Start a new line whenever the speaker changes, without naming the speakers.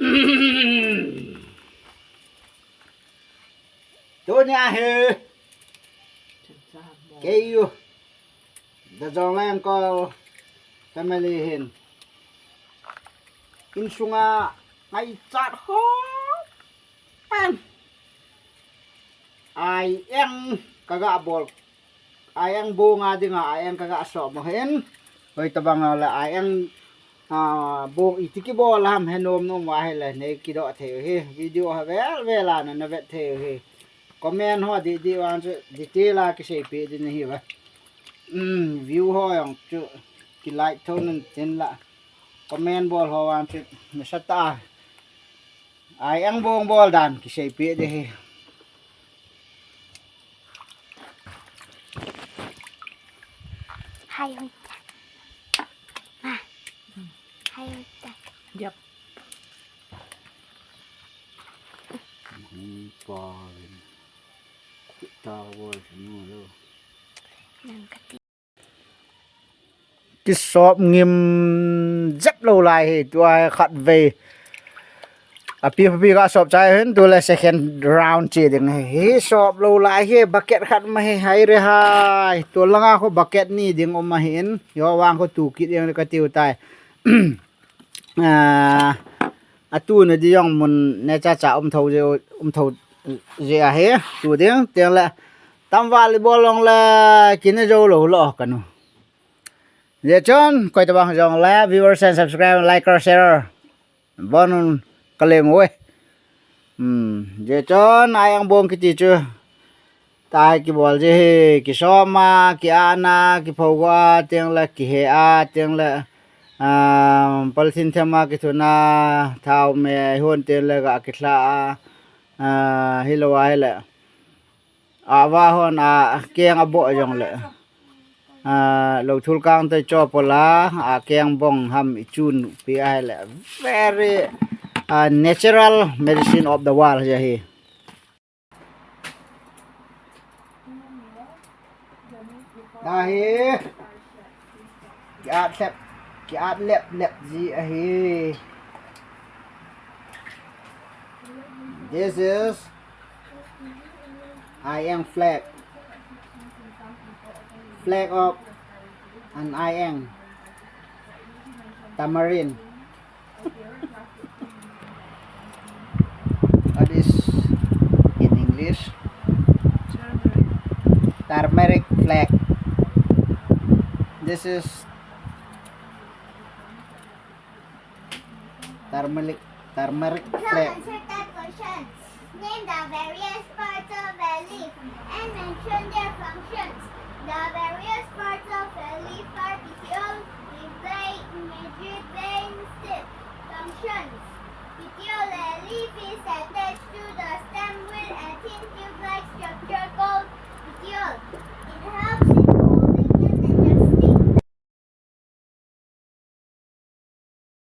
ตัวเนี้ยเฮเกยูแต่จองแรงก็ไม่เลยเห็นอินสุงาไอจัดฮอเป็นไอเอ็งกะกะบอลไอเอ็งบูงาดิงาไอเอ็งกะกะสอบมาเห็นเฮ้ยตะบังละไอเอ็งบูงอีติกิบอลhamเฮนมนมว่าให้เลยในกิโดเทเฮวิดีโอฮะเวลานั้นเวทเทเฮคอมเมนต์ฮอดีวันจะดีเทลาque sei pe de nahi va view ho yang chu ki like thon ten la comment bol ho wan chu na sata ai ang bong bol dan ki sei pe de he
hai ơi mà hai ơi
Yep.
cái shop nghiêm rất lâu lại tôi khát về pi ga shop trái hơn tôi là second round chỉ được này shop lâu lại he bucket khát mà hay re hai tôi langa ko bucket ni ding om ma hin yo wang ko tu kit yang ka tiu tai tu ne di yong mun ne cha thâu je a he tu ding tiếng là tam volleyball long là kin jo lo kanu Dạ chon, quay tập bằng dòng lá viewers and subscribe, like or share. Bon kalem oi. Dạ chon, ai ang bong kiti chu. Tai ki bol je ki soma, ki ana, ki phogwa, tiang la ki he a, tiang la palsin thama ki thuna thau me hon tiang la ga ki thla hilowa hela. Awa hon kiang abo jong le. Lầu thul kang tay cho pola keng bong ham chun pi ai la very natural medicine of the world ja hi da hi ki at lep ji a hi this is I am flag of an iron tamarind. What is in English? Turmeric flag. This is turmeric flag.
Name the various parts of a leaf and mention their functions. The various parts of a leaf are petiole, leaflet, midrib, vein, stem. Functions. Petiole, a leaf is attached to the stem with a thin tube-like structure